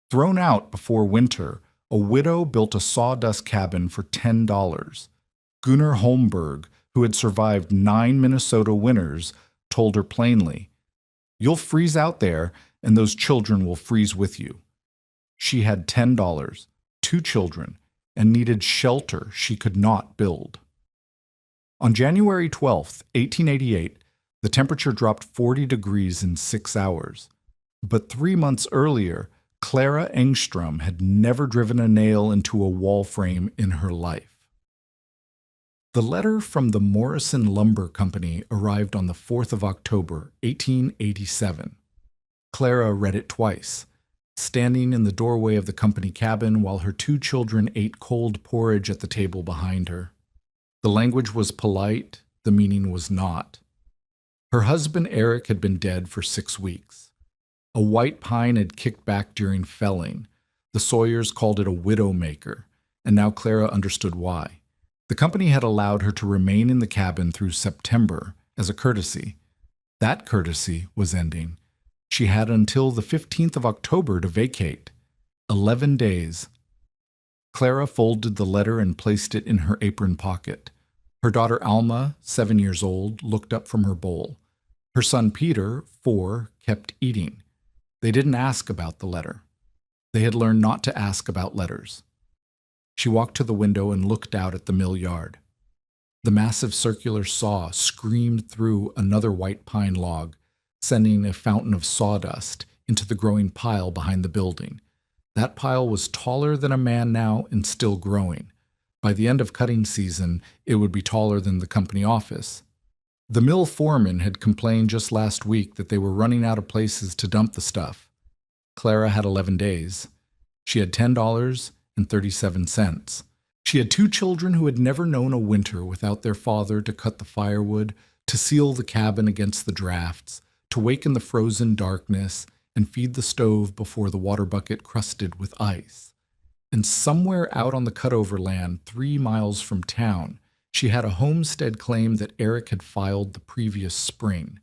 Thrown out before winter, a widow built a sawdust cabin for $10. Gunnar Holmberg, who had survived 9 Minnesota winters, told her plainly, "You'll freeze out there, and those children will freeze with you." She had $10, 2 children, and needed shelter she could not build. On January 12, 1888, the temperature dropped 40 degrees in 6 hours. But 3 months earlier, Clara Engstrom had never driven a nail into a wall frame in her life. The letter from the Morrison Lumber Company arrived on the 4th of October, 1887. Clara read it twice, standing in the doorway of the company cabin while her 2 children ate cold porridge at the table behind her. The language was polite, the meaning was not. Her husband Eric had been dead for 6 weeks. A white pine had kicked back during felling. The Sawyers called it a widow-maker, and now Clara understood why. The company had allowed her to remain in the cabin through September as a courtesy. That courtesy was ending. She had until the 15th of October to vacate. 11 days. Clara folded the letter and placed it in her apron pocket. Her daughter Alma, 7 years old, looked up from her bowl. Her son Peter, 4, kept eating. They didn't ask about the letter. They had learned not to ask about letters. She walked to the window and looked out at the mill yard. The massive circular saw screamed through another white pine log, sending a fountain of sawdust into the growing pile behind the building. That pile was taller than a man now and still growing. By the end of cutting season, it would be taller than the company office. The mill foreman had complained just last week that they were running out of places to dump the stuff. Clara had 11 days. She had $10.37. She had 2 children who had never known a winter without their father to cut the firewood, to seal the cabin against the drafts, to wake in the frozen darkness and feed the stove before the water bucket crusted with ice. And somewhere out on the cutover land, 3 miles from town, she had a homestead claim that Eric had filed the previous spring.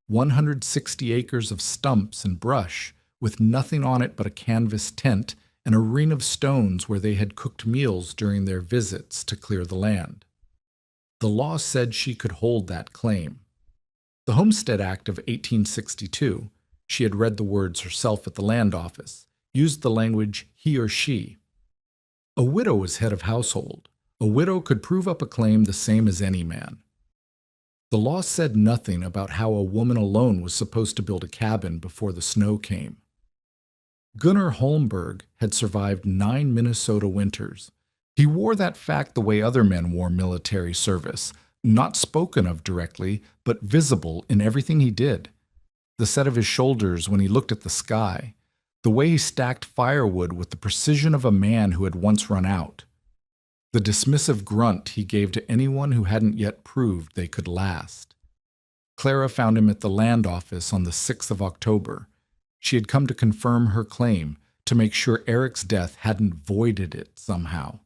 160 acres of stumps and brush, with nothing on it but a canvas tent and a ring of stones where they had cooked meals during their visits to clear the land. The law said she could hold that claim. The Homestead Act of 1862, she had read the words herself at the land office, used the language he or she. A widow was head of household. A widow could prove up a claim the same as any man. The law said nothing about how a woman alone was supposed to build a cabin before the snow came. Gunnar Holmberg had survived 9 Minnesota winters. He wore that fact the way other men wore military service, not spoken of directly, but visible in everything he did. The set of his shoulders when he looked at the sky, the way he stacked firewood with the precision of a man who had once run out, the dismissive grunt he gave to anyone who hadn't yet proved they could last. Clara found him at the land office on the 6th of October. She had come to confirm her claim, to make sure Eric's death hadn't voided it somehow.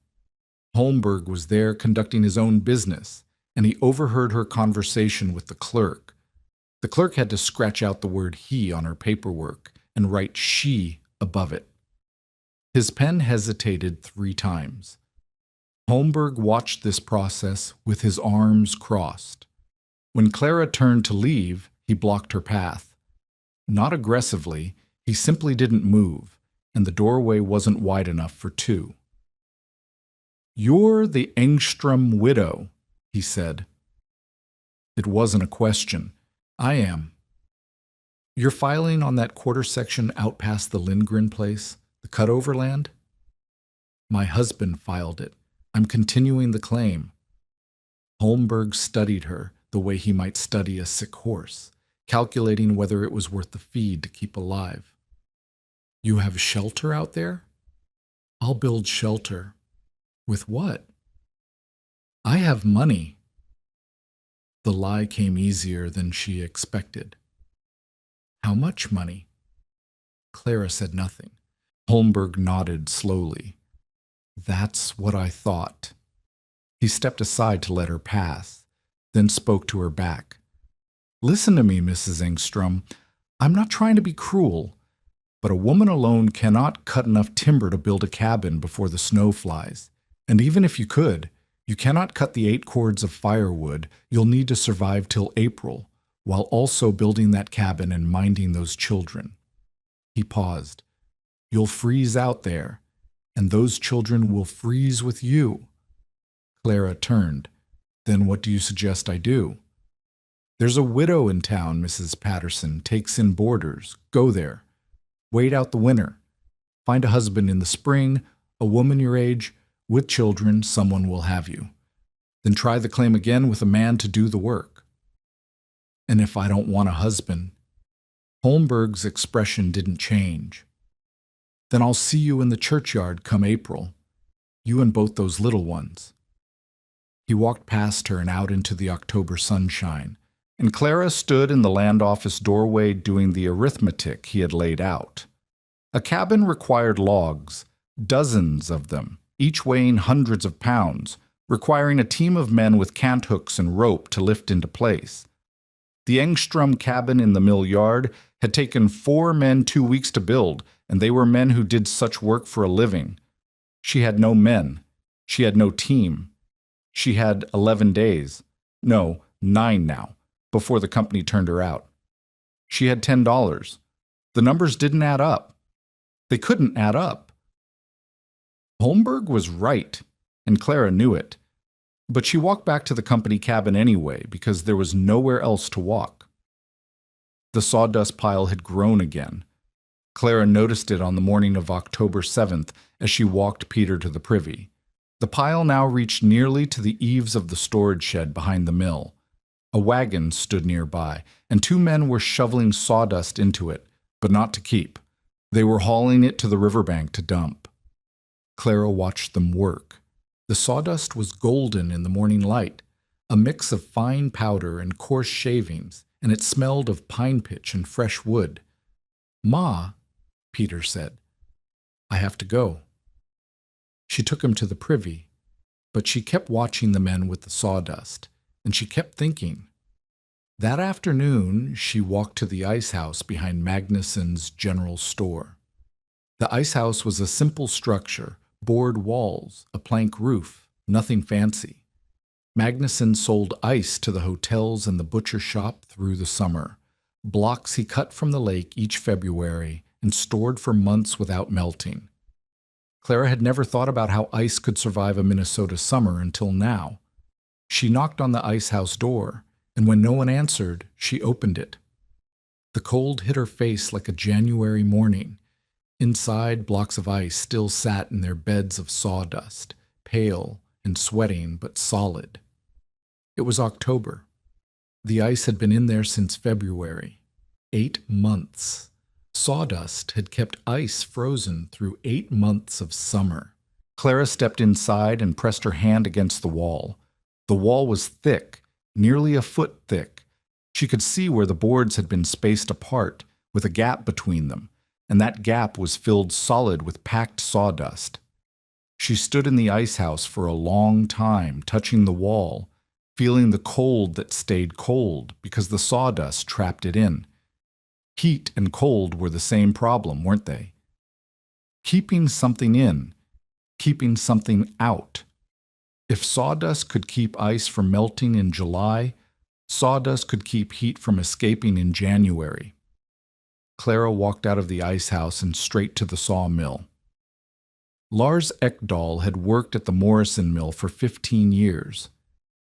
Holmberg was there conducting his own business, and he overheard her conversation with the clerk. The clerk had to scratch out the word he on her paperwork and write she above it. His pen hesitated 3 times. Holmberg watched this process with his arms crossed. When Clara turned to leave, he blocked her path. Not aggressively, he simply didn't move, and the doorway wasn't wide enough for 2. "You're the Engstrom widow," he said. It wasn't a question. "I am." "You're filing on that quarter section out past the Lindgren place, the cutover land?" "My husband filed it. I'm continuing the claim." Holmberg studied her the way he might study a sick horse, calculating whether it was worth the feed to keep alive. "You have shelter out there?" "I'll build shelter." "With what?" "I have money." The lie came easier than she expected. "How much money?" Clara said nothing. Holmberg nodded slowly. "That's what I thought." He stepped aside to let her pass, then spoke to her back. "Listen to me, Mrs. Engstrom. I'm not trying to be cruel. But a woman alone cannot cut enough timber to build a cabin before the snow flies. And even if you could, you cannot cut the 8 cords of firewood you'll need to survive till April, while also building that cabin and minding those children. He paused. You'll freeze out there, and those children will freeze with you. Clara turned. Then what do you suggest I do? There's a widow in town, Mrs. Patterson takes in boarders. Go there. Wait out the winter. Find a husband in the spring, a woman your age, with children, someone will have you. Then try the claim again with a man to do the work. And if I don't want a husband? Holmberg's expression didn't change. Then I'll see you in the churchyard come April, you and both those little ones. He walked past her and out into the October sunshine, and Clara stood in the land office doorway doing the arithmetic he had laid out. A cabin required logs, dozens of them, each weighing hundreds of pounds, requiring a team of men with cant hooks and rope to lift into place. The Engstrom cabin in the mill yard had taken 4 men 2 weeks to build, and they were men who did such work for a living. She had no men. She had no team. She had 11 days. No, 9 now, before the company turned her out. She had $10. The numbers didn't add up. They couldn't add up. Holmberg was right, and Clara knew it. But she walked back to the company cabin anyway, because there was nowhere else to walk. The sawdust pile had grown again. Clara noticed it on the morning of October 7th as she walked Peter to the privy. The pile now reached nearly to the eaves of the storage shed behind the mill. A wagon stood nearby, and 2 men were shoveling sawdust into it, but not to keep. They were hauling it to the riverbank to dump. Clara watched them work. The sawdust was golden in the morning light, a mix of fine powder and coarse shavings, and it smelled of pine pitch and fresh wood. "Ma," Peter said, "I have to go." She took him to the privy, but she kept watching the men with the sawdust, and she kept thinking. That afternoon, she walked to the ice house behind Magnuson's general store. The ice house was a simple structure, board walls, a plank roof, nothing fancy. Magnuson sold ice to the hotels and the butcher shop through the summer, blocks he cut from the lake each February and stored for months without melting. Clara had never thought about how ice could survive a Minnesota summer until now. She knocked on the ice house door, and when no one answered, she opened it. The cold hit her face like a January morning. Inside, blocks of ice still sat in their beds of sawdust, pale and sweating but solid. It was October. The ice had been in there since February. 8 months. Sawdust had kept ice frozen through 8 months of summer. Clara stepped inside and pressed her hand against the wall. The wall was thick, nearly a foot thick. She could see where the boards had been spaced apart, with a gap between them, and that gap was filled solid with packed sawdust. She stood in the ice house for a long time, touching the wall, feeling the cold that stayed cold because the sawdust trapped it in. Heat and cold were the same problem, weren't they? Keeping something in, keeping something out. If sawdust could keep ice from melting in July, sawdust could keep heat from escaping in January. Clara walked out of the ice house and straight to the sawmill. Lars Ekdahl had worked at the Morrison mill for 15 years.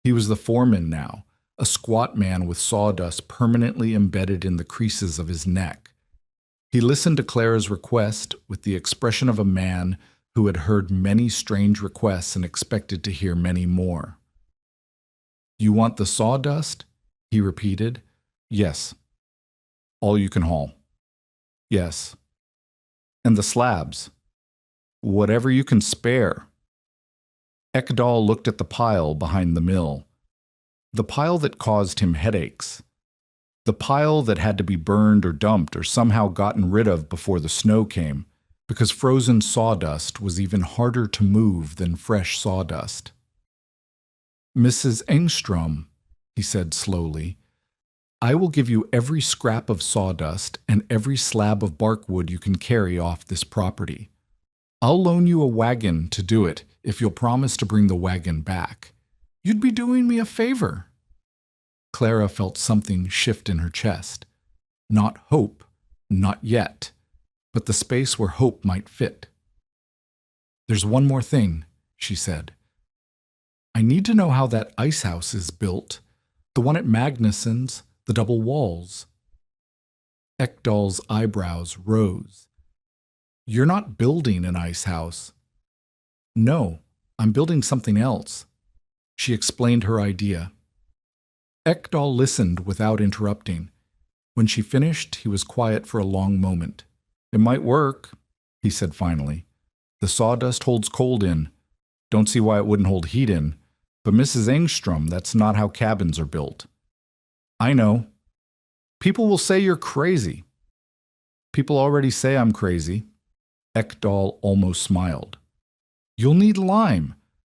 He was the foreman now, a squat man with sawdust permanently embedded in the creases of his neck. He listened to Clara's request with the expression of a man who had heard many strange requests and expected to hear many more. "You want the sawdust?" he repeated. "Yes." "All you can haul?" "Yes." "And the slabs?" "Whatever you can spare." Ekdahl looked at the pile behind the mill. The pile that caused him headaches. The pile that had to be burned or dumped or somehow gotten rid of before the snow came, because frozen sawdust was even harder to move than fresh sawdust. "Mrs. Engstrom," he said slowly, I will give you every scrap of sawdust and every slab of barkwood you can carry off this property. I'll loan you a wagon to do it if you'll promise to bring the wagon back. You'd be doing me a favor." Clara felt something shift in her chest. Not hope, not yet, but the space where hope might fit. "There's one more thing," she said. "I need to know how that ice house is built, the one at Magnuson's, the double walls." Ekdal's eyebrows rose. "You're not building an ice house." "No, I'm building something else." She explained her idea. Ekdal listened without interrupting. When she finished, he was quiet for a long moment. "It might work," he said finally. "The sawdust holds cold in. Don't see why it wouldn't hold heat in. But Mrs. Engstrom, that's not how cabins are built." "I know. People will say you're crazy." "People already say I'm crazy." Ekdal almost smiled. "You'll need lime.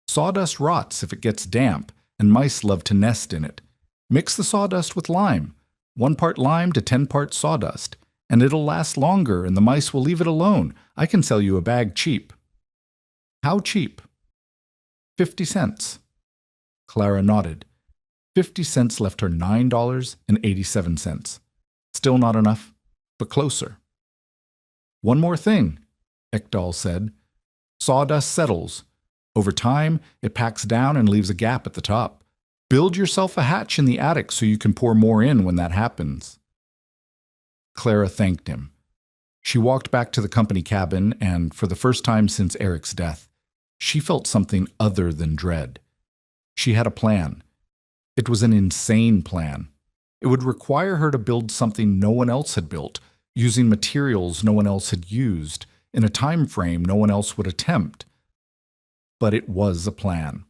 Sawdust rots if it gets damp, and mice love to nest in it. Mix the sawdust with lime, 1 part lime to 10 parts sawdust, and it'll last longer and the mice will leave it alone. I can sell you a bag cheap." "How cheap?" 50 cents. Clara nodded. 50 cents left her $9.87. Still not enough, but closer. "One more thing," Ekdal said. "Sawdust settles. Over time, it packs down and leaves a gap at the top. Build yourself a hatch in the attic so you can pour more in when that happens." Clara thanked him. She walked back to the company cabin, and for the first time since Eric's death, she felt something other than dread. She had a plan. It was an insane plan. It would require her to build something no one else had built, using materials no one else had used, in a time frame no one else would attempt. But it was a plan.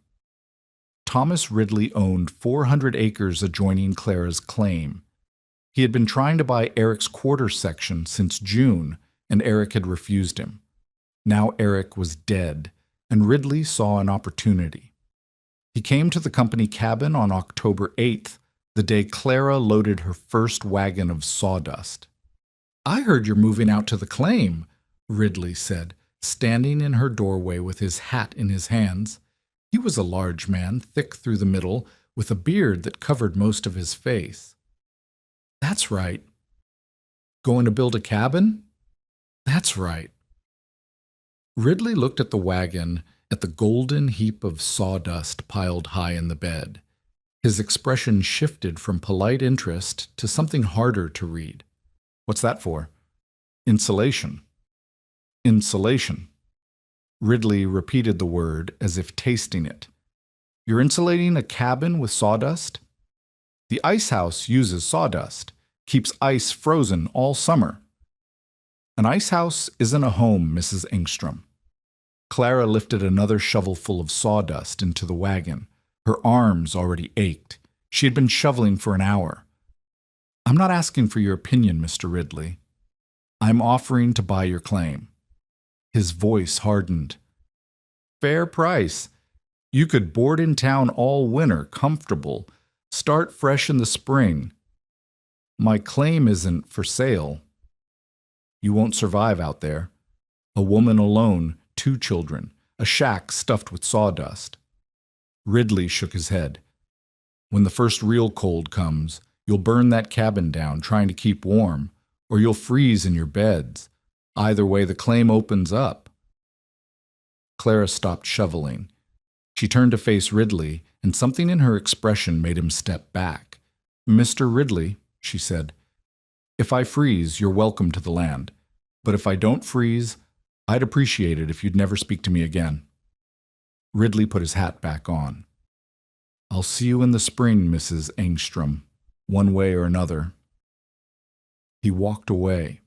Thomas Ridley owned 400 acres adjoining Clara's claim. He had been trying to buy Eric's quarter section since June, and Eric had refused him. Now Eric was dead, and Ridley saw an opportunity. He came to the company cabin on October 8th, the day Clara loaded her first wagon of sawdust. "I heard you're moving out to the claim," Ridley said, standing in her doorway with his hat in his hands. He was a large man, thick through the middle, with a beard that covered most of his face. "That's right." "Going to build a cabin?" "That's right." Ridley looked at the wagon, at the golden heap of sawdust piled high in the bed. His expression shifted from polite interest to something harder to read. "What's that for?" "Insulation." "Insulation." Ridley repeated the word as if tasting it. "You're insulating a cabin with sawdust?" "The ice house uses sawdust, keeps ice frozen all summer." "An ice house isn't a home, Mrs. Engstrom." Clara lifted another shovelful of sawdust into the wagon. Her arms already ached. She had been shoveling for an hour. "I'm not asking for your opinion, Mr. Ridley. I'm offering to buy your claim." His voice hardened. "Fair price. You could board in town all winter, comfortable. Start fresh in the spring. My claim isn't for sale. You won't survive out there. A woman alone, 2 children, a shack stuffed with sawdust." Ridley shook his head. "When the first real cold comes, you'll burn that cabin down trying to keep warm, or you'll freeze in your beds. Either way, the claim opens up." Clara stopped shoveling. She turned to face Ridley, and something in her expression made him step back. "Mr. Ridley," she said, "if I freeze, you're welcome to the land. But if I don't freeze, I'd appreciate it if you'd never speak to me again." Ridley put his hat back on. "I'll see you in the spring, Mrs. Engstrom, one way or another." He walked away.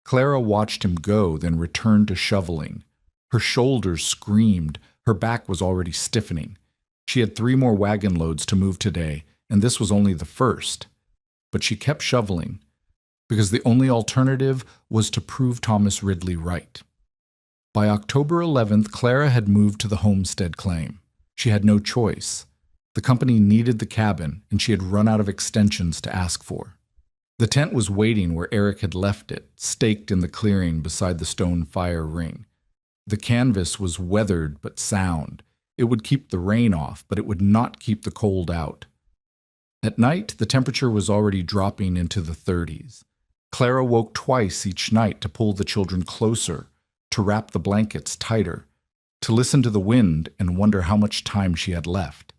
Clara watched him go, then returned to shoveling. Her shoulders screamed. Her back was already stiffening. She had 3 more wagon loads to move today, and this was only the first. But she kept shoveling, because the only alternative was to prove Thomas Ridley right. By October 11th, Clara had moved to the homestead claim. She had no choice. The company needed the cabin, and she had run out of extensions to ask for. The tent was waiting where Eric had left it, staked in the clearing beside the stone fire ring. The canvas was weathered but sound. It would keep the rain off, but it would not keep the cold out. At night, the temperature was already dropping into the 30s. Clara woke twice each night to pull the children closer, to wrap the blankets tighter, to listen to the wind and wonder how much time she had left.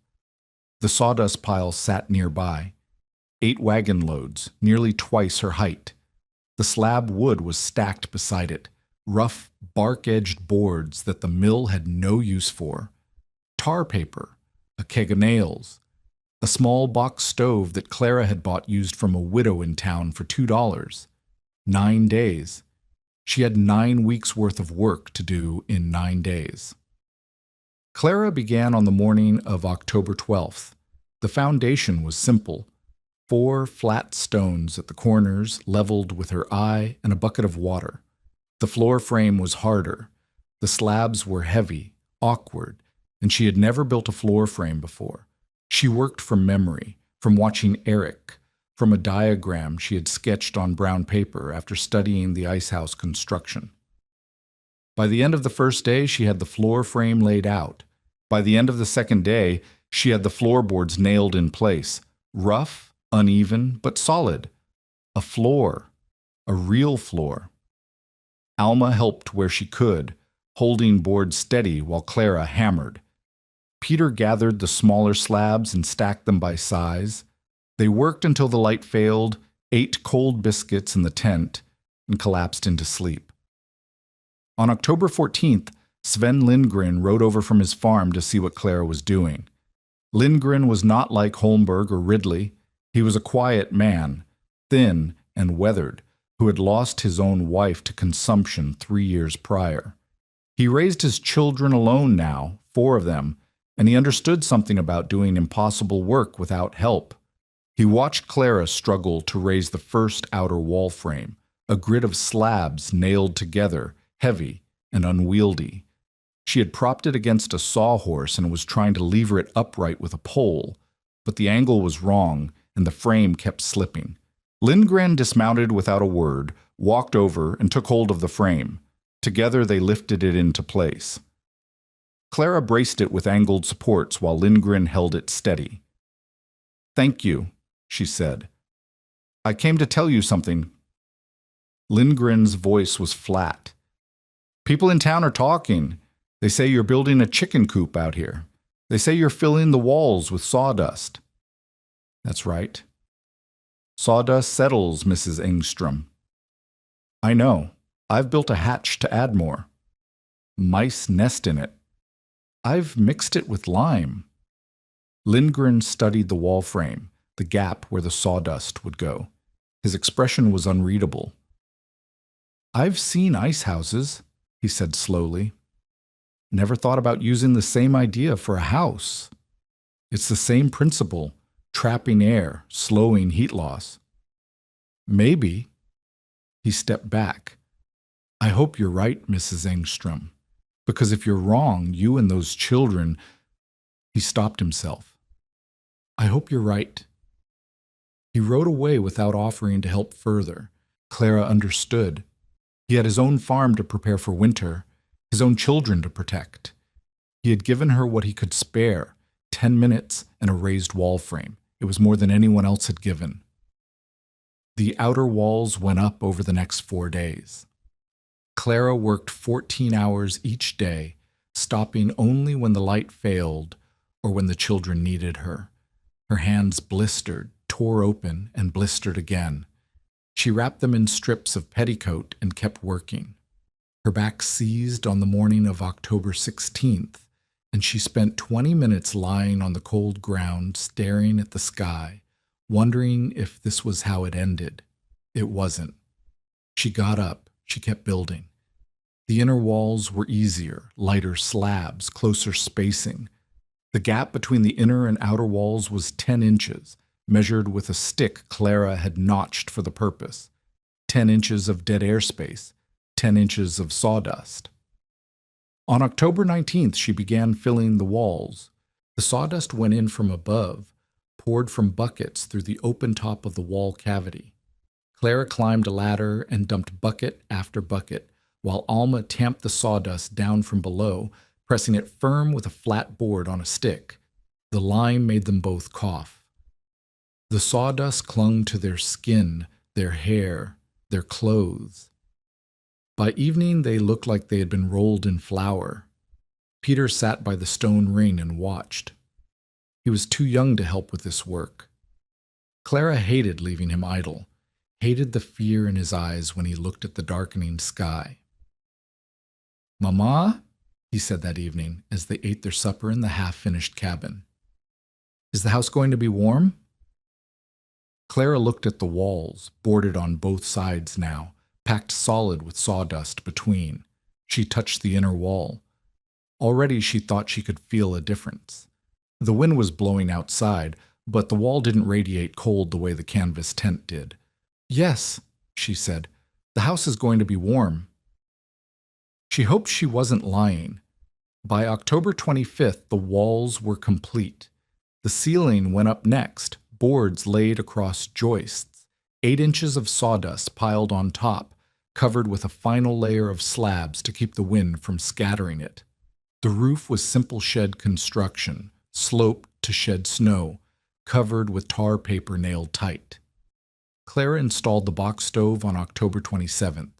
The sawdust pile sat nearby. 8 wagon loads, nearly twice her height. The slab wood was stacked beside it, rough, bark-edged boards that the mill had no use for. Tar paper, a keg of nails, a small box stove that Clara had bought used from a widow in town for $2. 9 days. She had 9 weeks' worth of work to do in 9 days. Clara began on the morning of October 12th. The foundation was simple. 4 flat stones at the corners, leveled with her eye and a bucket of water. The floor frame was harder. The slabs were heavy, awkward, and she had never built a floor frame before. She worked from memory, from watching Eric, from a diagram she had sketched on brown paper after studying the ice house construction. By the end of the first day, she had the floor frame laid out. By the end of the second day, she had the floorboards nailed in place, rough, uneven, but solid. A floor, a real floor. Alma helped where she could, holding boards steady while Clara hammered. Peter gathered the smaller slabs and stacked them by size. They worked until the light failed, ate cold biscuits in the tent, and collapsed into sleep. On October 14th, Sven Lindgren rode over from his farm to see what Clara was doing. Lindgren was not like Holmberg or Ridley. He was a quiet man, thin and weathered, who had lost his own wife to consumption 3 years prior. He raised his children alone now, 4 of them, and he understood something about doing impossible work without help. He watched Clara struggle to raise the first outer wall frame, a grid of slabs nailed together, heavy and unwieldy. She had propped it against a sawhorse and was trying to lever it upright with a pole, but the angle was wrong and the frame kept slipping. Lindgren dismounted without a word, walked over and took hold of the frame. Together they lifted it into place. Clara braced it with angled supports while Lindgren held it steady. "Thank you," she said. "I came to tell you something." Lindgren's voice was flat. "People in town are talking. They say you're building a chicken coop out here. They say you're filling the walls with sawdust." "That's right." "Sawdust settles, Mrs. Engstrom." "I know. I've built a hatch to add more." "Mice nest in it." "I've mixed it with lime." Lindgren studied the wall frame, the gap where the sawdust would go. His expression was unreadable. "I've seen ice houses," he said slowly. "Never thought about using the same idea for a house. It's the same principle, trapping air, slowing heat loss." "Maybe." He stepped back. "I hope you're right, Mrs. Engstrom. Because if you're wrong, you and those children—" He stopped himself. "I hope you're right." He rode away without offering to help further. Clara understood. He had his own farm to prepare for winter, his own children to protect. He had given her what he could spare, 10 minutes and a raised wall frame. It was more than anyone else had given. The outer walls went up over the next 4 days. Clara worked 14 hours each day, stopping only when the light failed or when the children needed her. Her hands blistered, tore open, and blistered again. She wrapped them in strips of petticoat and kept working. Her back seized on the morning of October 16th, and she spent 20 minutes lying on the cold ground, staring at the sky, wondering if this was how it ended. It wasn't. She got up. She kept building. The inner walls were easier, lighter slabs, closer spacing. The gap between the inner and outer walls was 10 inches, measured with a stick Clara had notched for the purpose. 10 inches of dead air space, 10 inches of sawdust. On October 19th, she began filling the walls. The The sawdust went in from above, poured from buckets through the open top of the wall cavity. Clara climbed a ladder and dumped bucket after bucket, while Alma tamped the sawdust down from below, pressing it firm with a flat board on a stick. The lime made them both cough. The sawdust clung to their skin, their hair, their clothes. By evening, they looked like they had been rolled in flour. Peter sat by the stone ring and watched. He was too young to help with this work. Clara hated leaving him idle, hated the fear in his eyes when he looked at the darkening sky. "Mama," he said that evening as they ate their supper in the half-finished cabin, "is the house going to be warm?" Clara looked at the walls, boarded on both sides now, packed solid with sawdust between. She touched the inner wall. Already she thought she could feel a difference. The wind was blowing outside, but the wall didn't radiate cold the way the canvas tent did. "Yes," she said, "the house is going to be warm." She hoped she wasn't lying. By October 25th, the walls were complete. The ceiling went up next, boards laid across joists, 8 inches of sawdust piled on top, covered with a final layer of slabs to keep the wind from scattering it. The roof was simple shed construction, sloped to shed snow, covered with tar paper nailed tight. Clara installed the box stove on October 27th.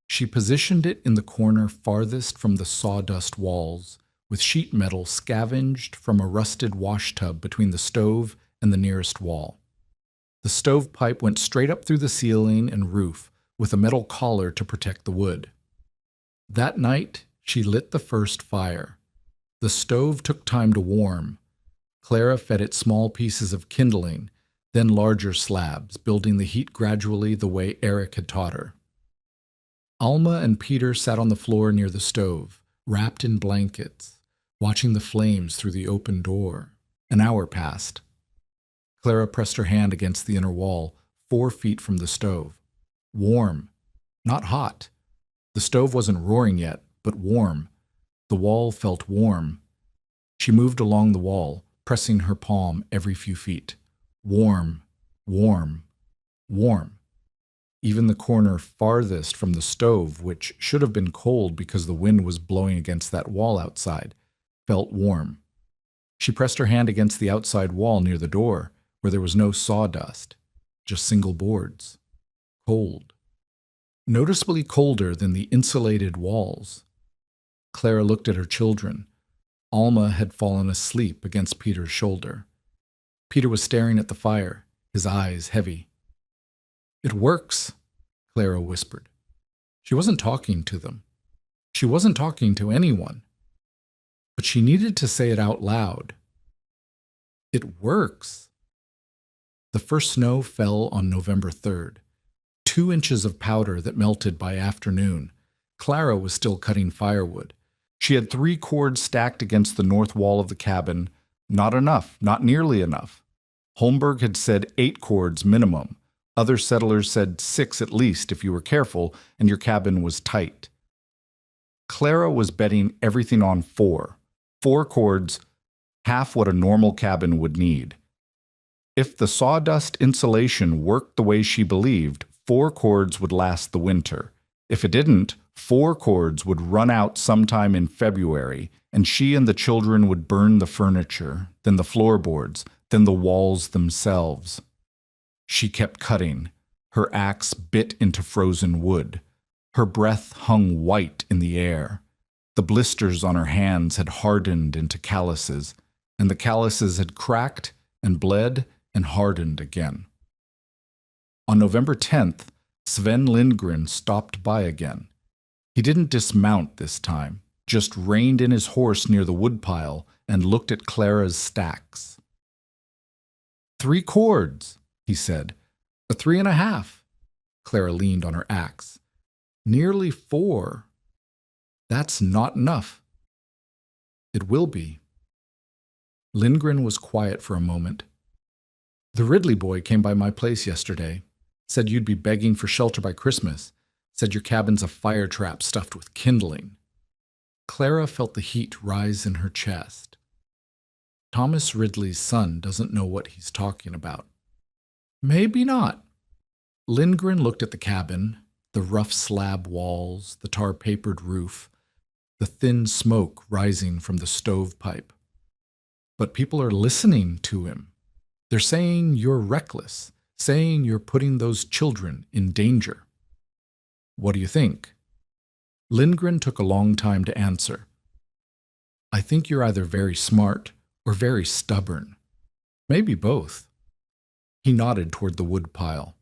She positioned it in the corner farthest from the sawdust walls, with sheet metal scavenged from a rusted washtub between the stove and the nearest wall. The stovepipe went straight up through the ceiling and roof, with a metal collar to protect the wood. That night, she lit the first fire. The stove took time to warm. Clara fed it small pieces of kindling, then larger slabs, building the heat gradually the way Eric had taught her. Alma and Peter sat on the floor near the stove, wrapped in blankets, watching the flames through the open door. An hour passed. Clara pressed her hand against the inner wall, 4 feet from the stove. Warm, not hot. The stove wasn't roaring yet, but warm. The wall felt warm. She moved along the wall, pressing her palm every few feet. Warm, warm, warm. Even the corner farthest from the stove, which should have been cold because the wind was blowing against that wall outside, felt warm. She pressed her hand against the outside wall near the door, where there was no sawdust, just single boards. Cold. Noticeably colder than the insulated walls. Clara looked at her children. Alma had fallen asleep against Peter's shoulder. Peter was staring at the fire, his eyes heavy. "It works," Clara whispered. She wasn't talking to them. She wasn't talking to anyone. But she needed to say it out loud. "It works." The first snow fell on November 3rd. 2 inches of powder that melted by afternoon. Clara was still cutting firewood. She had 3 cords stacked against the north wall of the cabin. Not enough, not nearly enough. Holmberg had said 8 cords minimum. Other settlers said 6 at least if you were careful and your cabin was tight. Clara was betting everything on 4. 4 cords, half what a normal cabin would need. If the sawdust insulation worked the way she believed, 4 cords would last the winter. If it didn't, 4 cords would run out sometime in February, and she and the children would burn the furniture, then the floorboards, then the walls themselves. She kept cutting. Her axe bit into frozen wood. Her breath hung white in the air. The blisters on her hands had hardened into calluses, and the calluses had cracked and bled and hardened again. On November 10th, Sven Lindgren stopped by again. He didn't dismount this time, just reined in his horse near the woodpile and looked at Clara's stacks. 3 cords, he said. A 3.5. Clara leaned on her axe. Nearly 4. That's not enough. It will be. Lindgren was quiet for a moment. The Ridley boy came by my place yesterday. Said you'd be begging for shelter by Christmas. Said your cabin's a fire trap stuffed with kindling. Clara felt the heat rise in her chest. Thomas Ridley's son doesn't know what he's talking about. Maybe not. Lindgren looked at the cabin, the rough slab walls, the tar-papered roof, the thin smoke rising from the stovepipe. But people are listening to him. They're saying you're reckless, saying you're putting those children in danger. What do you think? Lindgren took a long time to answer. I think you're either very smart or very stubborn. Maybe both. He nodded toward the wood pile.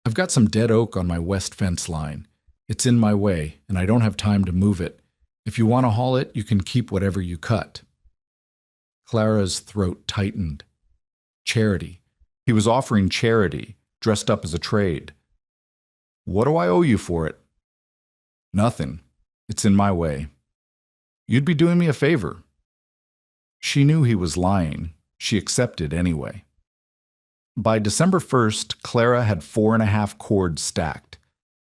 I've got some dead oak on my west fence line. It's in my way, and I don't have time to move it. If you want to haul it, you can keep whatever you cut. Clara's throat tightened. Charity. He was offering charity, dressed up as a trade. What do I owe you for it? Nothing. It's in my way. You'd be doing me a favor. She knew he was lying. She accepted anyway. By December 1st, Clara had 4.5 cords stacked.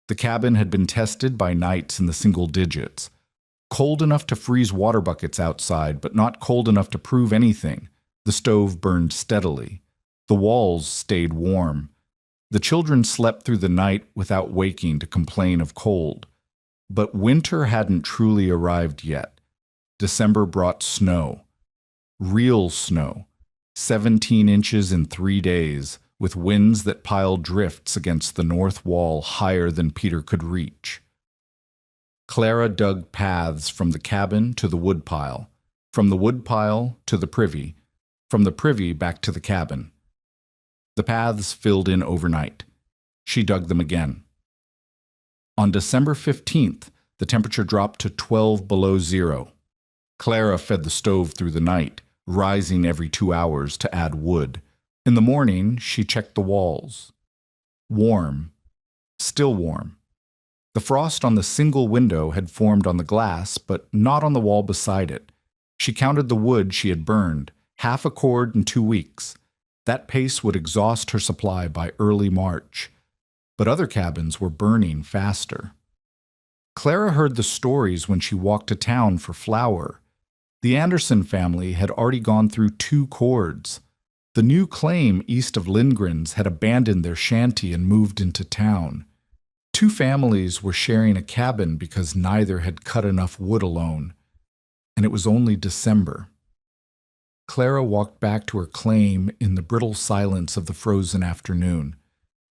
The cabin had been tested by nights in the single digits. Cold enough to freeze water buckets outside, but not cold enough to prove anything. The stove burned steadily. The walls stayed warm. The children slept through the night without waking to complain of cold. But winter hadn't truly arrived yet. December brought snow. Real snow. 17 inches in 3 days, with winds that piled drifts against the north wall higher than Peter could reach. Clara dug paths from the cabin to the woodpile, from the woodpile to the privy, from the privy back to the cabin. The paths filled in overnight. She dug them again. On December 15th, the temperature dropped to 12 below zero. Clara fed the stove through the night, rising every 2 hours to add wood. In the morning, she checked the walls. Warm. Still warm. The frost on the single window had formed on the glass, but not on the wall beside it. She counted the wood she had burned, half a cord in 2 weeks. That pace would exhaust her supply by early March. But other cabins were burning faster. Clara heard the stories when she walked to town for flour. The Anderson family had already gone through 2 cords. The new claim east of Lindgren's had abandoned their shanty and moved into town. 2 families were sharing a cabin because neither had cut enough wood alone. And it was only December. Clara walked back to her claim in the brittle silence of the frozen afternoon.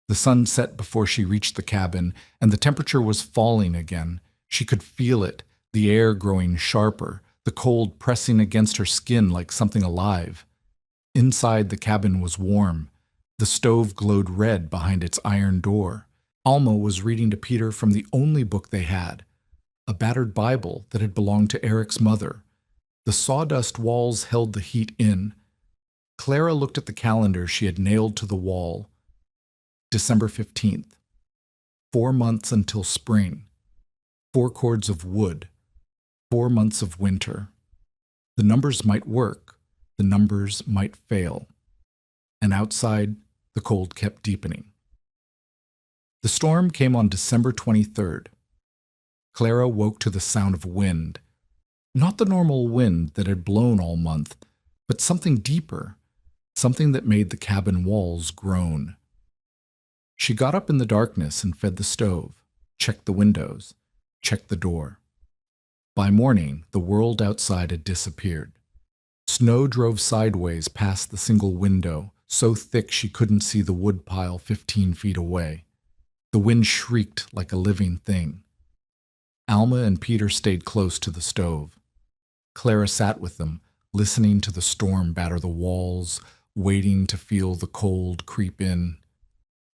The sun set before she reached the cabin, and the temperature was falling again. She could feel it, the air growing sharper, the cold pressing against her skin like something alive. Inside, the cabin was warm. The stove glowed red behind its iron door. Alma was reading to Peter from the only book they had, a battered Bible that had belonged to Eric's mother. The sawdust walls held the heat in. Clara looked at the calendar she had nailed to the wall. December 15th. 4 months until spring. 4 cords of wood. 4 months of winter. The numbers might work. The numbers might fail. And outside, the cold kept deepening. The storm came on December 23rd. Clara woke to the sound of wind. Not the normal wind that had blown all month, but something deeper, something that made the cabin walls groan. She got up in the darkness and fed the stove, checked the windows, checked the door. By morning, the world outside had disappeared. Snow drove sideways past the single window, so thick she couldn't see the woodpile 15 feet away. The wind shrieked like a living thing. Alma and Peter stayed close to the stove. Clara sat with them, listening to the storm batter the walls, waiting to feel the cold creep in.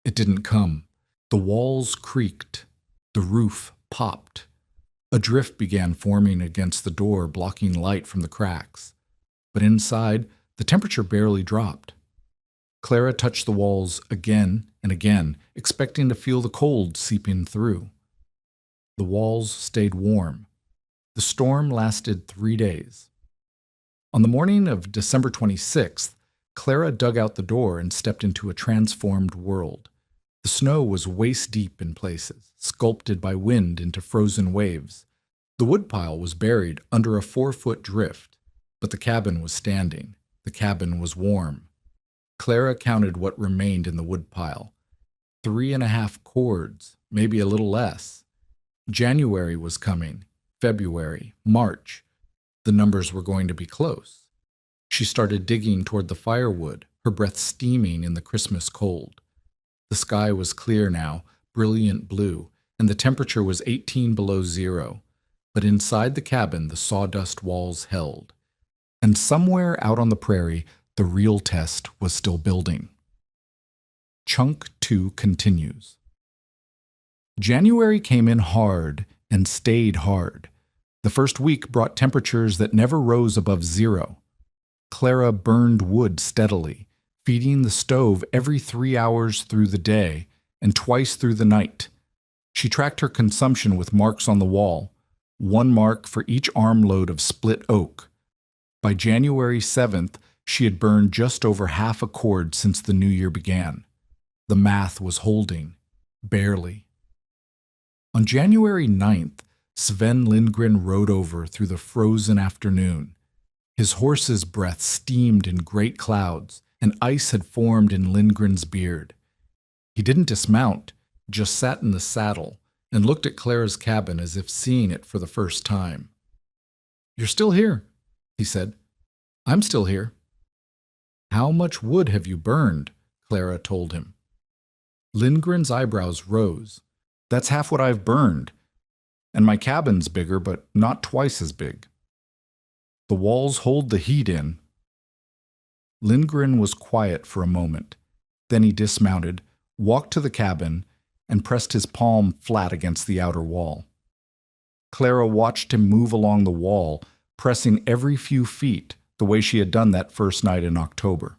It didn't come. The walls creaked. The roof popped. A drift began forming against the door, blocking light from the cracks. But inside, the temperature barely dropped. Clara touched the walls again and again, expecting to feel the cold seeping through. The walls stayed warm. The storm lasted 3 days. On the morning of December 26th, Clara dug out the door and stepped into a transformed world. The snow was waist-deep in places, sculpted by wind into frozen waves. The woodpile was buried under a 4-foot drift. But the cabin was standing. The cabin was warm. Clara counted what remained in the woodpile. 3.5 cords, maybe a little less. January was coming. February, March. The numbers were going to be close. She started digging toward the firewood, her breath steaming in the Christmas cold. The sky was clear now, brilliant blue, and the temperature was 18 below zero. But inside the cabin, the sawdust walls held. And somewhere out on the prairie, the real test was still building. Chunk 2 continues. January came in hard and stayed hard. The first week brought temperatures that never rose above zero. Clara burned wood steadily, feeding the stove every 3 hours through the day and twice through the night. She tracked her consumption with marks on the wall, 1 mark for each armload of split oak. By January 7th, she had burned just over half a cord since the new year began. The math was holding, barely. On January 9th, Sven Lindgren rode over through the frozen afternoon. His horse's breath steamed in great clouds, and ice had formed in Lindgren's beard. He didn't dismount, just sat in the saddle and looked at Clara's cabin as if seeing it for the first time. "You're still here," he said. "I'm still here." "How much wood have you burned?" Clara told him. Lindgren's eyebrows rose. "That's half what I've burned. And my cabin's bigger, but not twice as big. The walls hold the heat in." Lindgren was quiet for a moment. Then he dismounted, walked to the cabin, and pressed his palm flat against the outer wall. Clara watched him move along the wall, pressing every few feet the way she had done that first night in October.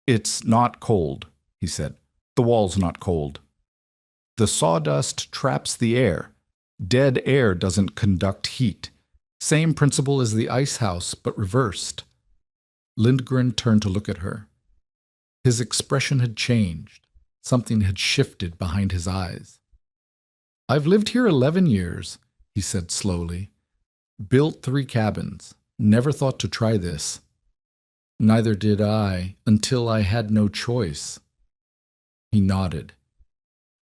"It's not cold," he said. "The wall's not cold. The sawdust traps the air. Dead air doesn't conduct heat. Same principle as the ice house, but reversed." Lindgren turned to look at her. His expression had changed. Something had shifted behind his eyes. "I've lived here 11 years, he said slowly. "Built 3 cabins. Never thought to try this. Neither did I, until I had no choice." He nodded.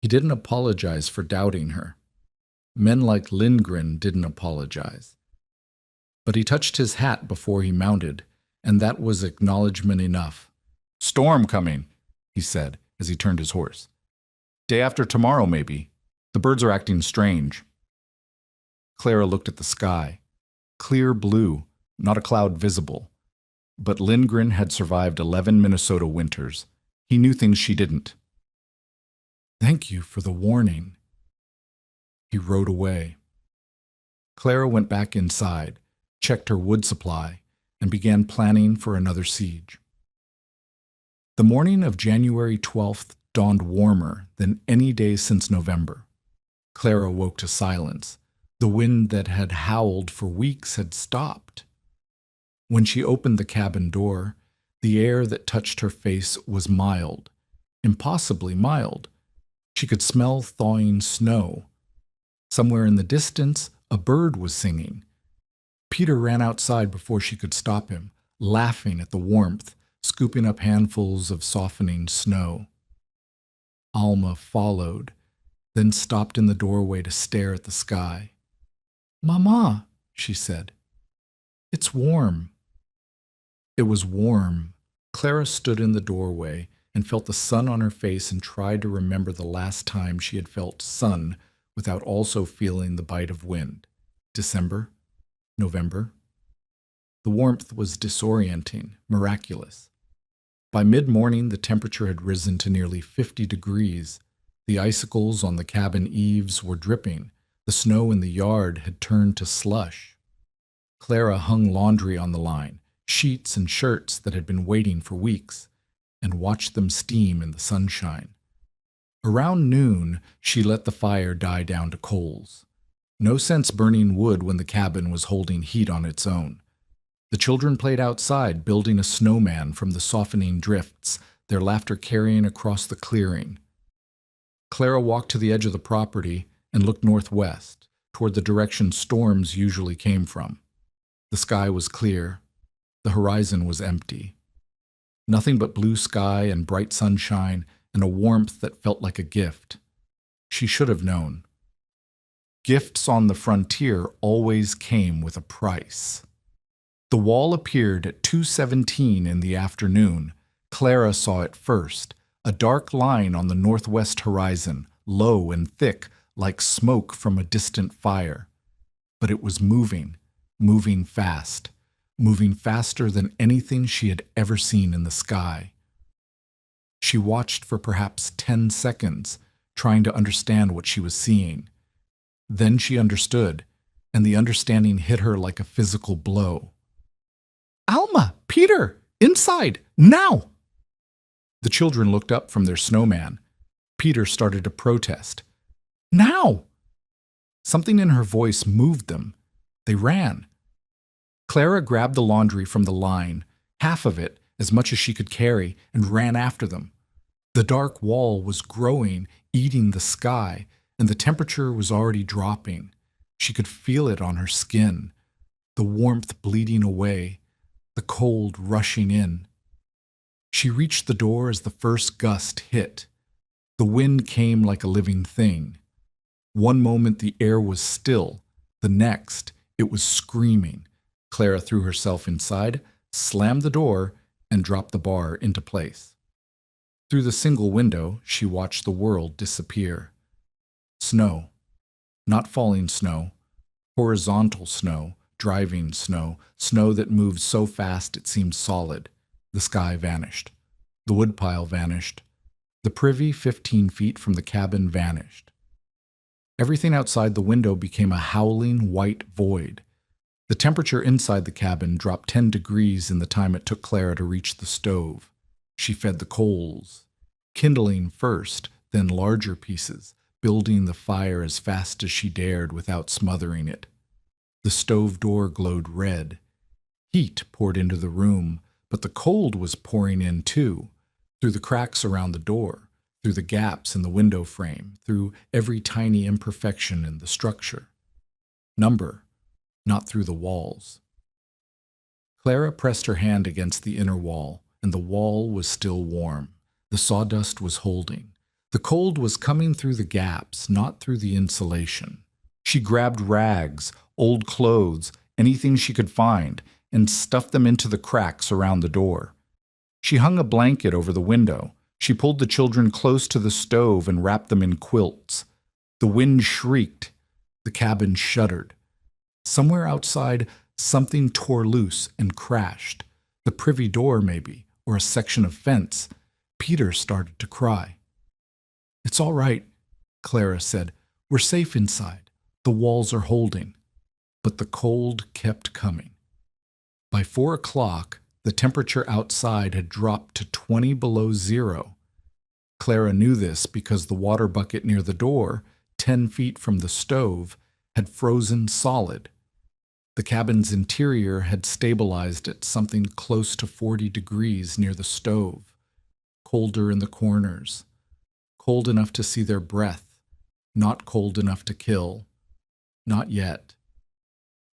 He didn't apologize for doubting her. Men like Lindgren didn't apologize. But he touched his hat before he mounted, and that was acknowledgement enough. "Storm coming," he said as he turned his horse. "Day after tomorrow, maybe. The birds are acting strange." Clara looked at the sky. Clear blue, not a cloud visible. But Lindgren had survived 11 Minnesota winters. He knew things she didn't. "Thank you for the warning." He rode away. Clara went back inside, checked her wood supply, and began planning for another siege. The morning of January 12th dawned warmer than any day since November. Clara woke to silence. The wind that had howled for weeks had stopped. When she opened the cabin door, the air that touched her face was mild, impossibly mild. She could smell thawing snow. Somewhere in the distance, a bird was singing. Peter ran outside before she could stop him, laughing at the warmth, scooping up handfuls of softening snow. Alma followed, then stopped in the doorway to stare at the sky. "Mama," she said. "It's warm." It was warm. Clara stood in the doorway and felt the sun on her face and tried to remember the last time she had felt sun without also feeling the bite of wind. December? November? The warmth was disorienting, miraculous. By mid-morning, the temperature had risen to nearly 50 degrees. The icicles on the cabin eaves were dripping. The snow in the yard had turned to slush. Clara hung laundry on the line, sheets and shirts that had been waiting for weeks, and watched them steam in the sunshine. Around noon, she let the fire die down to coals. No sense burning wood when the cabin was holding heat on its own. The children played outside, building a snowman from the softening drifts, their laughter carrying across the clearing. Clara walked to the edge of the property and looked northwest, toward the direction storms usually came from. The sky was clear, The horizon was empty. Nothing but blue sky and bright sunshine and a warmth that felt like a gift. She should have known. Gifts on the frontier always came with a price. The wall appeared at 2:17 in the afternoon. Clara saw it first, a dark line on the northwest horizon, low and thick like smoke from a distant fire. But it was moving, moving fast, moving faster than anything she had ever seen in the sky. She watched for perhaps 10 seconds, trying to understand what she was seeing. Then she understood, and the understanding hit her like a physical blow. "Alma! Peter! Inside! Now!" The children looked up from their snowman. Peter started to protest. "Now!" Something in her voice moved them. They ran. Clara grabbed the laundry from the line, half of it, as much as she could carry, and ran after them. The dark wall was growing, eating the sky, and the temperature was already dropping. She could feel it on her skin, the warmth bleeding away, the cold rushing in. She reached the door as the first gust hit. The wind came like a living thing. One moment the air was still, the next it was screaming. Clara threw herself inside, slammed the door, and dropped the bar into place. Through the single window, she watched the world disappear. Snow. Not falling snow. Horizontal snow, driving snow, snow that moved so fast it seemed solid. The sky vanished. The woodpile vanished. The privy 15 feet from the cabin vanished. Everything outside the window became a howling white void. The temperature inside the cabin dropped 10 degrees in the time it took Clara to reach the stove. She fed the coals, kindling first, then larger pieces, building the fire as fast as she dared without smothering it. The stove door glowed red. Heat poured into the room, but the cold was pouring in too, through the cracks around the door, through the gaps in the window frame, through every tiny imperfection in the structure. Number, not through the walls. Clara pressed her hand against the inner wall, and the wall was still warm. The sawdust was holding. The cold was coming through the gaps, not through the insulation. She grabbed rags, old clothes, anything she could find, and stuffed them into the cracks around the door. She hung a blanket over the window. She pulled the children close to the stove and wrapped them in quilts. The wind shrieked. The cabin shuddered. Somewhere outside, something tore loose and crashed. The privy door, maybe, or a section of fence. Peter started to cry. "It's all right," Clara said. "We're safe inside. The walls are holding." But the cold kept coming. By 4 o'clock, the temperature outside had dropped to 20 below zero. Clara knew this because the water bucket near the door, 10 feet from the stove, had frozen solid. The cabin's interior had stabilized at something close to 40 degrees near the stove, colder in the corners, cold enough to see their breath, not cold enough to kill. Not yet.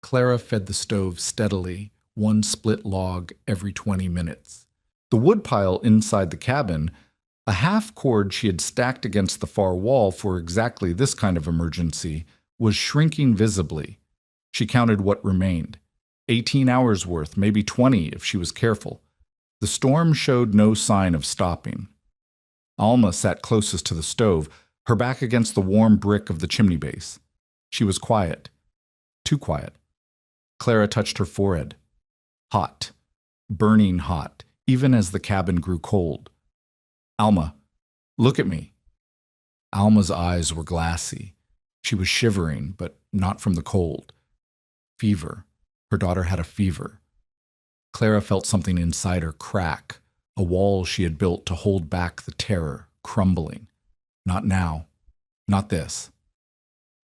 Clara fed the stove steadily, one split log every 20 minutes. The woodpile inside the cabin, a half cord she had stacked against the far wall for exactly this kind of emergency, was shrinking visibly. She counted what remained. 18 hours worth, maybe 20 if she was careful. The storm showed no sign of stopping. Alma sat closest to the stove, her back against the warm brick of the chimney base. She was quiet. Too quiet. Clara touched her forehead. Hot. Burning hot, even as the cabin grew cold. "Alma, look at me." Alma's eyes were glassy. She was shivering, but not from the cold. Fever. Her daughter had a fever. Clara felt something inside her crack, a wall she had built to hold back the terror, crumbling. Not now. Not this.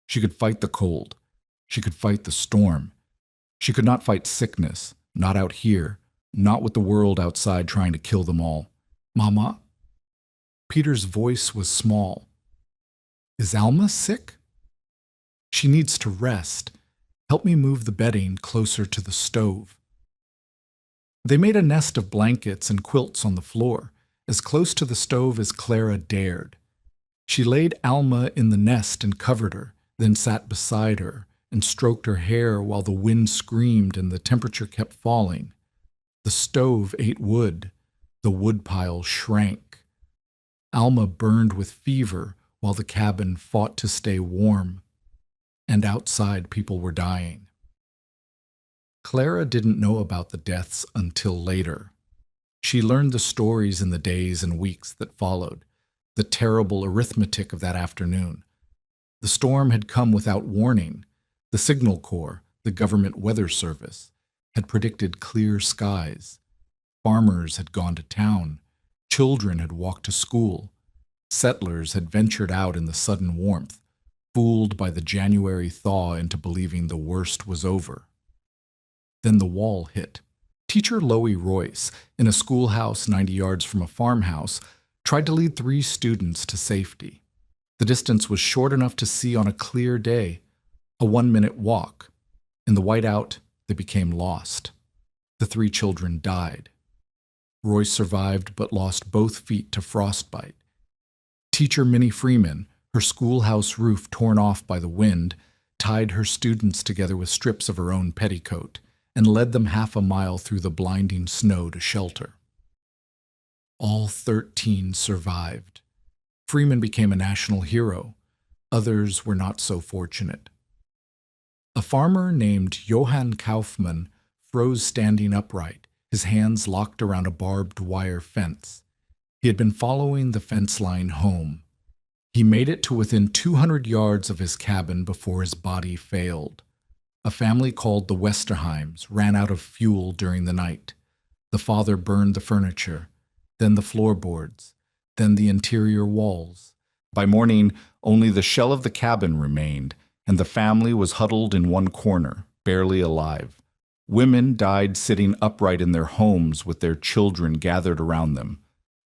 She could fight the cold. She could fight the storm. She could not fight sickness, not out here, not with the world outside trying to kill them all. "Mama?" Peter's voice was small. "Is Alma sick?" "She needs to rest. Help me move the bedding closer to the stove." They made a nest of blankets and quilts on the floor, as close to the stove as Clara dared. She laid Alma in the nest and covered her, then sat beside her and stroked her hair while the wind screamed and the temperature kept falling. The stove ate wood. The woodpile shrank. Alma burned with fever while the cabin fought to stay warm. And outside, people were dying. Clara didn't know about the deaths until later. She learned the stories in the days and weeks that followed, the terrible arithmetic of that afternoon. The storm had come without warning. The Signal Corps, the government weather service, had predicted clear skies. Farmers had gone to town. Children had walked to school. Settlers had ventured out in the sudden warmth, fooled by the January thaw into believing the worst was over. Then the wall hit. Teacher Loie Royce, in a schoolhouse 90 yards from a farmhouse, tried to lead 3 students to safety. The distance was short enough to see on a clear day, a 1-minute walk. In the whiteout, they became lost. The 3 children died. Royce survived but lost both feet to frostbite. Teacher Minnie Freeman, her schoolhouse roof torn off by the wind, tied her students together with strips of her own petticoat and led them half a mile through the blinding snow to shelter. All 13 survived. Freeman became a national hero. Others were not so fortunate. A farmer named Johann Kaufmann froze standing upright, his hands locked around a barbed wire fence. He had been following the fence line home. He made it to within 200 yards of his cabin before his body failed. A family called the Westerheims ran out of fuel during the night. The father burned the furniture, then the floorboards, then the interior walls. By morning, only the shell of the cabin remained, and the family was huddled in one corner, barely alive. Women died sitting upright in their homes with their children gathered around them.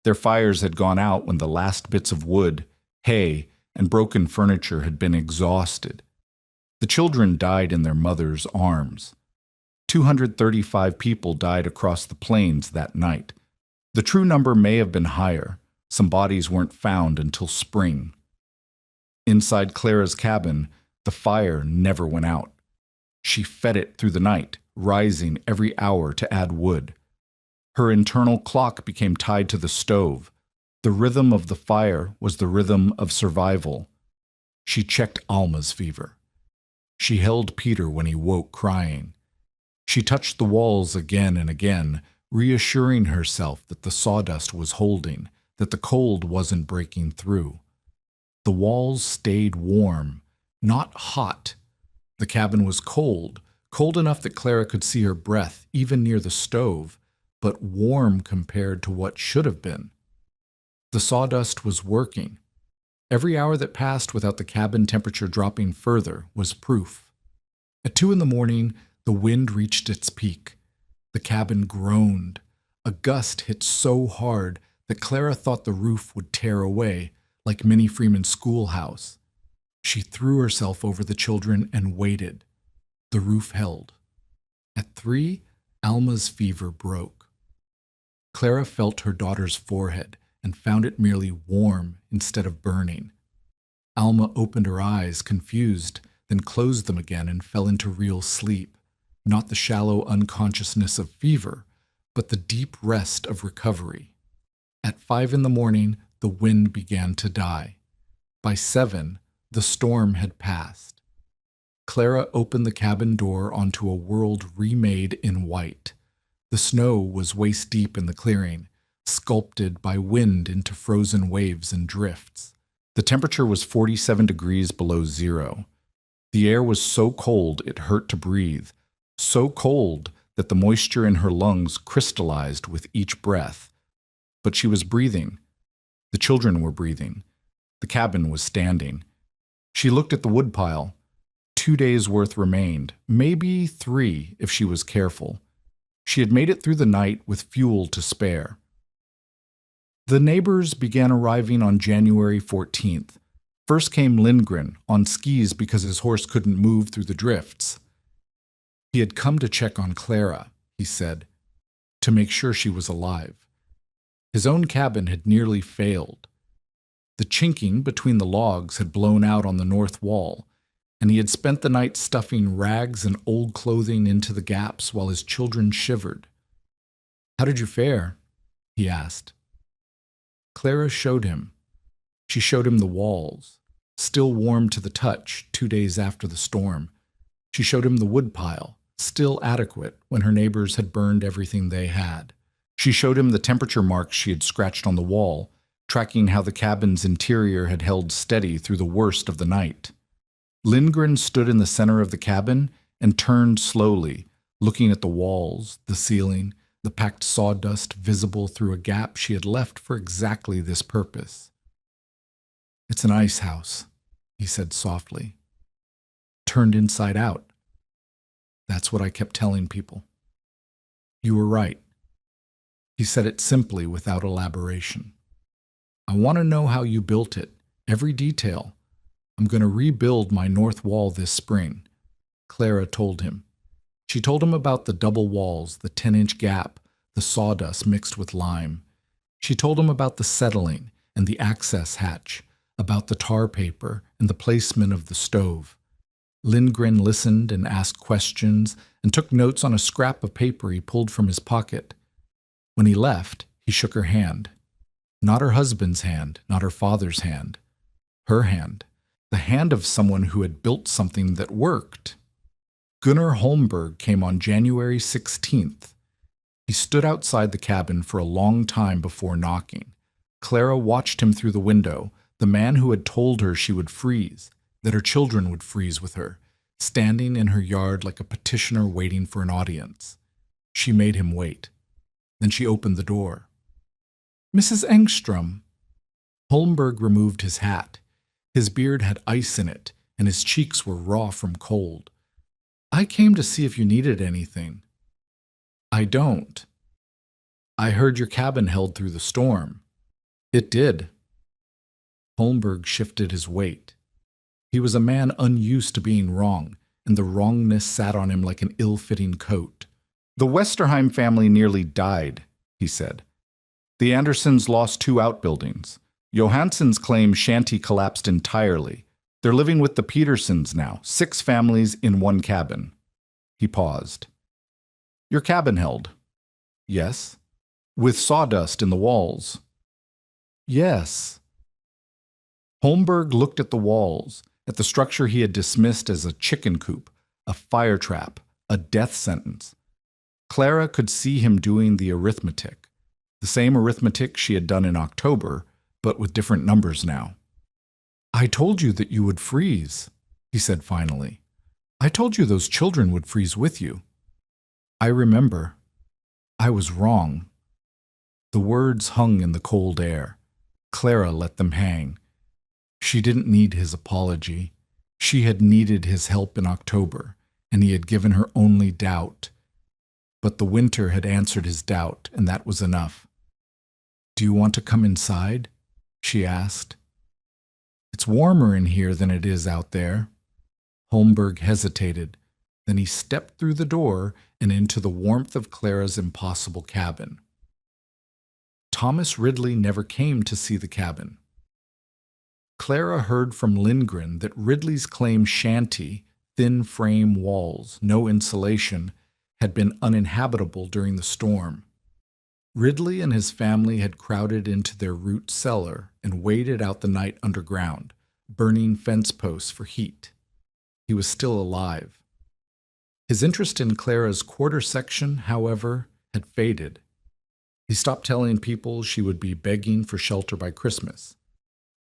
Their fires had gone out when the last bits of wood, hay, and broken furniture had been exhausted. The children died in their mothers' arms. 235 people died across the plains that night. The true number may have been higher. Some bodies weren't found until spring. Inside Clara's cabin, the fire never went out. She fed it through the night, rising every hour to add wood. Her internal clock became tied to the stove. The rhythm of the fire was the rhythm of survival. She checked Alma's fever. She held Peter when he woke crying. She touched the walls again and again, reassuring herself that the sawdust was holding, that the cold wasn't breaking through. The walls stayed warm, not hot. The cabin was cold, cold enough that Clara could see her breath even near the stove, but warm compared to what should have been. The sawdust was working. Every hour that passed without the cabin temperature dropping further was proof. At 2 a.m, the wind reached its peak. The cabin groaned. A gust hit so hard that Clara thought the roof would tear away, like Minnie Freeman's schoolhouse. She threw herself over the children and waited. The roof held. At 3, Alma's fever broke. Clara felt her daughter's forehead and found it merely warm instead of burning. Alma opened her eyes, confused, then closed them again and fell into real sleep, not the shallow unconsciousness of fever, but the deep rest of recovery. At 5 a.m, the wind began to die. By 7, the storm had passed. Clara opened the cabin door onto a world remade in white. The snow was waist-deep in the clearing, sculpted by wind into frozen waves and drifts. The temperature was 47 degrees below zero. The air was so cold it hurt to breathe, so cold that the moisture in her lungs crystallized with each breath. But she was breathing. The children were breathing. The cabin was standing. She looked at the woodpile. 2 days' worth remained, maybe 3 if she was careful. She had made it through the night with fuel to spare. The neighbors began arriving on January 14th. First came Lindgren, on skis because his horse couldn't move through the drifts. He had come to check on Clara, he said. to make sure she was alive. His own cabin had nearly failed. The chinking between the logs had blown out on the north wall, and he had spent the night stuffing rags and old clothing into the gaps while his children shivered. "How did you fare?" he asked. Clara showed him. She showed him the walls, still warm to the touch 2 days after the storm. She showed him the woodpile, still adequate when her neighbors had burned everything they had. She showed him the temperature marks she had scratched on the wall, tracking how the cabin's interior had held steady through the worst of the night. Lindgren stood in the center of the cabin and turned slowly, looking at the walls, the ceiling, the packed sawdust visible through a gap she had left for exactly this purpose. "It's an ice house," he said softly. "Turned inside out. That's what I kept telling people." "You were right." He said it simply without elaboration. "I want to know how you built it, every detail. I'm going to rebuild my north wall this spring," Clara told him. She told him about the double walls, the 10-inch gap, the sawdust mixed with lime. She told him about the settling and the access hatch, about the tar paper and the placement of the stove. Lindgren listened and asked questions and took notes on a scrap of paper he pulled from his pocket. When he left, he shook her hand. Not her husband's hand, not her father's hand. Her hand. The hand of someone who had built something that worked. Gunnar Holmberg came on January 16th. He stood outside the cabin for a long time before knocking. Clara watched him through the window, the man who had told her she would freeze, that her children would freeze with her, standing in her yard like a petitioner waiting for an audience. She made him wait. Then she opened the door. "Mrs. Engstrom." Holmberg removed his hat. His beard had ice in it, and his cheeks were raw from cold. "I came to see if you needed anything." "I don't." "I heard your cabin held through the storm." "It did." Holmberg shifted his weight. He was a man unused to being wrong, and the wrongness sat on him like an ill-fitting coat. "The Westerheim family nearly died," he said. "The Andersons lost 2 outbuildings. Johansson's claim shanty collapsed entirely. They're living with the Petersons now, 6 families in 1 cabin." He paused. "Your cabin held?" "Yes." "With sawdust in the walls?" "Yes." Holmberg looked at the walls, at the structure he had dismissed as a chicken coop, a fire trap, a death sentence. Clara could see him doing the arithmetic, the same arithmetic she had done in October, but with different numbers now. "I told you that you would freeze," he said finally. "I told you those children would freeze with you." "I remember. I was wrong." The words hung in the cold air. Clara let them hang. She didn't need his apology. She had needed his help in October, and he had given her only doubt. But the winter had answered his doubt, and that was enough. "Do you want to come inside?" she asked. "It's warmer in here than it is out there." Holmberg hesitated. Then he stepped through the door and into the warmth of Clara's impossible cabin. Thomas Ridley never came to see the cabin. Clara heard from Lindgren that Ridley's claim shanty, thin frame walls, no insulation, had been uninhabitable during the storm. Ridley and his family had crowded into their root cellar and waited out the night underground, burning fence posts for heat. He was still alive. His interest in Clara's quarter section, however, had faded. He stopped telling people she would be begging for shelter by Christmas.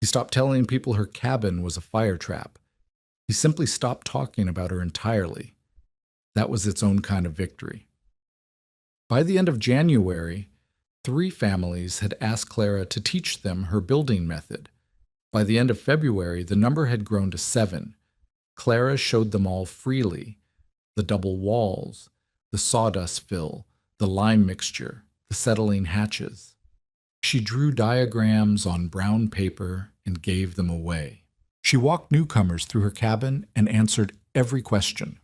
He stopped telling people her cabin was a fire trap. He simply stopped talking about her entirely. That was its own kind of victory. By the end of January, 3 families had asked Clara to teach them her building method. By the end of February, the number had grown to 7. Clara showed them all freely: the double walls, the sawdust fill, the lime mixture, the settling hatches. She drew diagrams on brown paper and gave them away. She walked newcomers through her cabin and answered every question.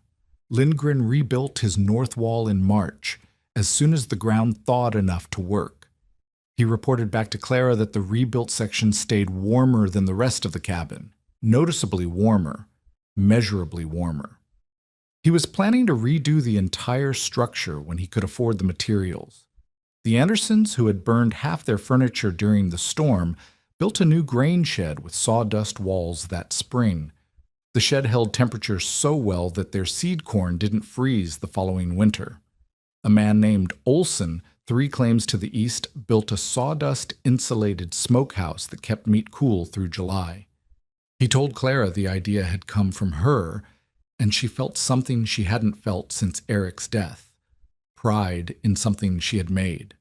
Lindgren rebuilt his north wall in March, as soon as the ground thawed enough to work. He reported back to Clara that the rebuilt section stayed warmer than the rest of the cabin, noticeably warmer, measurably warmer. He was planning to redo the entire structure when he could afford the materials. The Andersons, who had burned half their furniture during the storm, built a new grain shed with sawdust walls that spring. The shed held temperature so well that their seed corn didn't freeze the following winter. A man named Olson, 3 claims to the east, built a sawdust-insulated smokehouse that kept meat cool through July. He told Clara the idea had come from her, and she felt something she hadn't felt since Eric's death: pride in something she had made.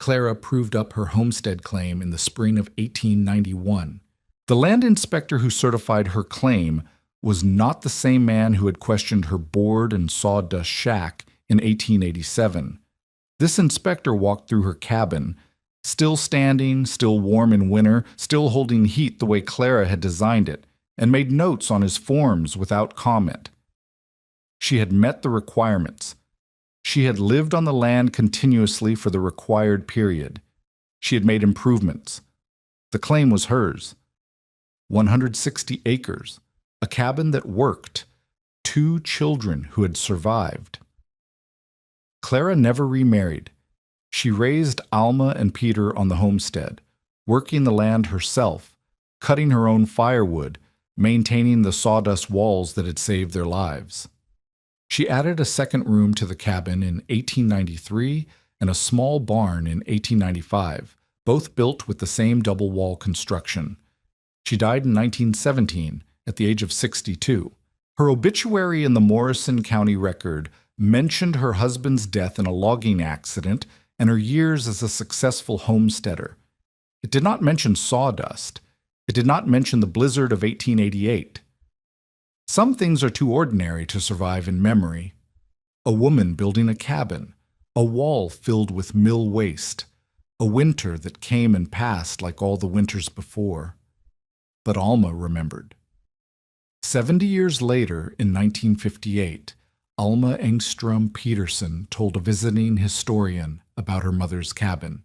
Clara proved up her homestead claim in the spring of 1891. The land inspector who certified her claim was not the same man who had questioned her board and sawdust shack in 1887. This inspector walked through her cabin, still standing, still warm in winter, still holding heat the way Clara had designed it, and made notes on his forms without comment. She had met the requirements. She had lived on the land continuously for the required period. She had made improvements. The claim was hers. 160 acres, a cabin that worked, 2 children who had survived. Clara never remarried. She raised Alma and Peter on the homestead, working the land herself, cutting her own firewood, maintaining the sawdust walls that had saved their lives. She added a second room to the cabin in 1893 and a small barn in 1895, both built with the same double-wall construction. She died in 1917 at the age of 62. Her obituary in the Morrison County Record mentioned her husband's death in a logging accident and her years as a successful homesteader. It did not mention sawdust. It did not mention the blizzard of 1888. Some things are too ordinary to survive in memory. A woman building a cabin, a wall filled with mill waste, a winter that came and passed like all the winters before. But Alma remembered. 70 years later, in 1958, Alma Engstrom Peterson told a visiting historian about her mother's cabin.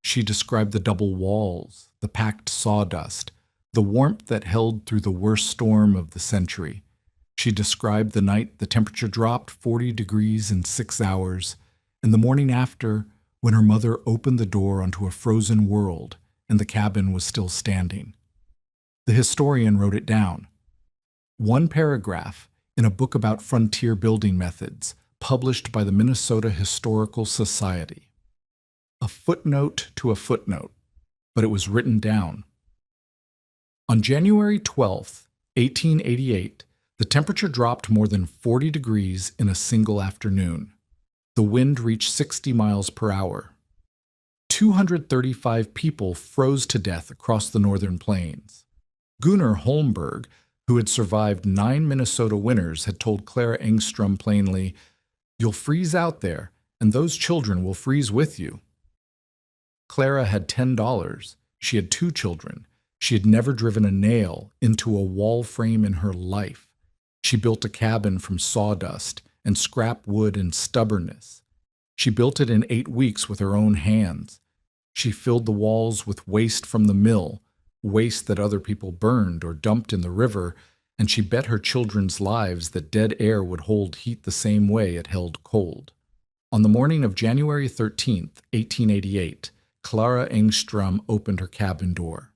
She described the double walls, the packed sawdust, the warmth that held through the worst storm of the century. She described the night the temperature dropped 40 degrees in 6 hours, and the morning after, when her mother opened the door onto a frozen world and the cabin was still standing. The historian wrote it down. One paragraph in a book about frontier building methods published by the Minnesota Historical Society. A footnote to a footnote, but it was written down. On January 12, 1888, the temperature dropped more than 40 degrees in a single afternoon. The wind reached 60 miles per hour. 235 people froze to death across the northern plains. Gunnar Holmberg, who had survived 9 Minnesota winters, had told Clara Engstrom plainly, "You'll freeze out there, and those children will freeze with you." Clara had $10. She had 2 children. She had never driven a nail into a wall frame in her life. She built a cabin from sawdust and scrap wood and stubbornness. She built it in 8 weeks with her own hands. She filled the walls with waste from the mill, waste that other people burned or dumped in the river, and she bet her children's lives that dead air would hold heat the same way it held cold. On the morning of January 13th, 1888, Clara Engstrom opened her cabin door.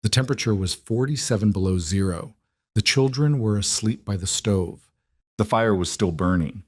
The temperature was 47 below zero. The children were asleep by the stove. The fire was still burning.